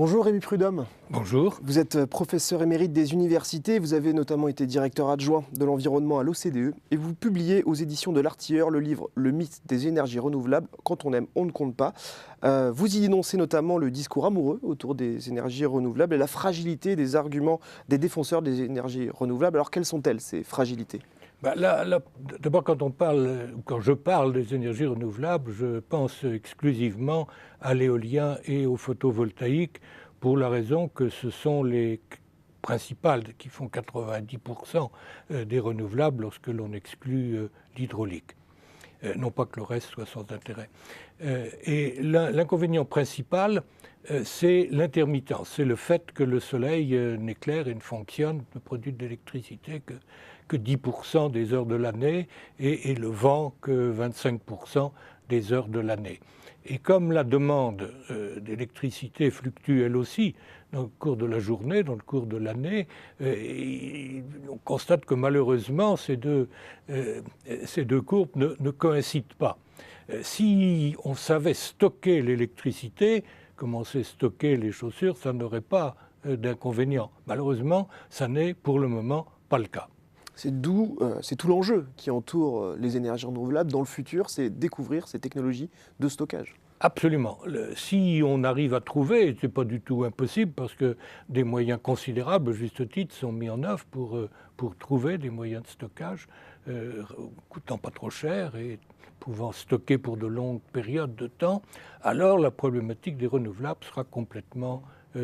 Bonjour Rémi Prudhomme. Bonjour. Vous êtes professeur émérite des universités, vous avez notamment été directeur adjoint de l'environnement à l'OCDE et vous publiez aux éditions de l'Artilleur le livre Le mythe des énergies renouvelables, quand on aime, on ne compte pas. Vous y dénoncez notamment le discours amoureux autour des énergies renouvelables et la fragilité des arguments des défenseurs des énergies renouvelables. Alors quelles sont-elles, ces fragilités ? D'abord, quand je parle des énergies renouvelables, je pense exclusivement à l'éolien et au photovoltaïque pour la raison que ce sont les principales qui font 90% des renouvelables lorsque l'on exclut l'hydraulique. Non pas que le reste soit sans intérêt. Et l'inconvénient principal, c'est l'intermittence. C'est le fait que le soleil n'éclaire et ne fonctionne, ne produit de l'électricité que 10% des heures de l'année et le vent que 25% des heures de l'année. Et comme la demande d'électricité fluctue elle aussi dans le cours de la journée, dans le cours de l'année, on constate que malheureusement ces deux courbes ne coïncident pas. Si on savait stocker l'électricité, comme on sait stocker les chaussures, ça n'aurait pas d'inconvénient. Malheureusement, ça n'est pour le moment pas le cas. C'est tout l'enjeu qui entoure les énergies renouvelables dans le futur, c'est découvrir ces technologies de stockage. Absolument. Si on arrive à trouver, ce n'est pas du tout impossible parce que des moyens considérables, à juste titre, sont mis en œuvre pour trouver des moyens de stockage coûtant pas trop cher et pouvant stocker pour de longues périodes de temps, alors la problématique des renouvelables sera complètement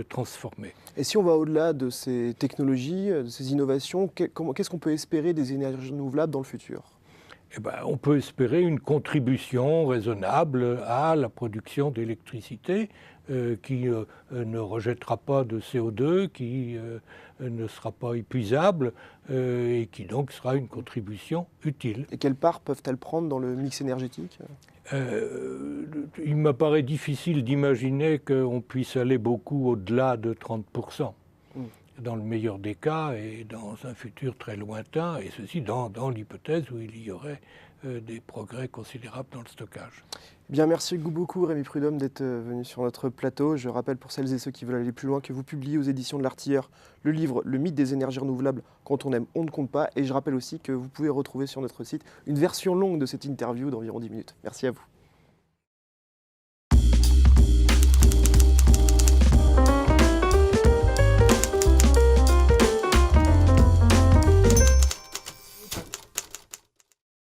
transformée. Et si on va au-delà de ces technologies, de ces innovations, qu'est-ce qu'on peut espérer des énergies renouvelables dans le futur ? On peut espérer une contribution raisonnable à la production d'électricité qui ne rejettera pas de CO2, qui ne sera pas épuisable et qui donc sera une contribution utile. Et quelle part peuvent-elles prendre dans le mix énergétique ? Il m'apparaît difficile d'imaginer qu'on puisse aller beaucoup au-delà de 30%. Dans le meilleur des cas et dans un futur très lointain, et ceci dans l'hypothèse où il y aurait des progrès considérables dans le stockage. Bien, merci beaucoup Rémi Prudhomme d'être venu sur notre plateau. Je rappelle pour celles et ceux qui veulent aller plus loin que vous publiez aux éditions de l'Artilleur le livre Le mythe des énergies renouvelables, quand on aime, on ne compte pas. Et je rappelle aussi que vous pouvez retrouver sur notre site une version longue de cette interview d'environ 10 minutes. Merci à vous.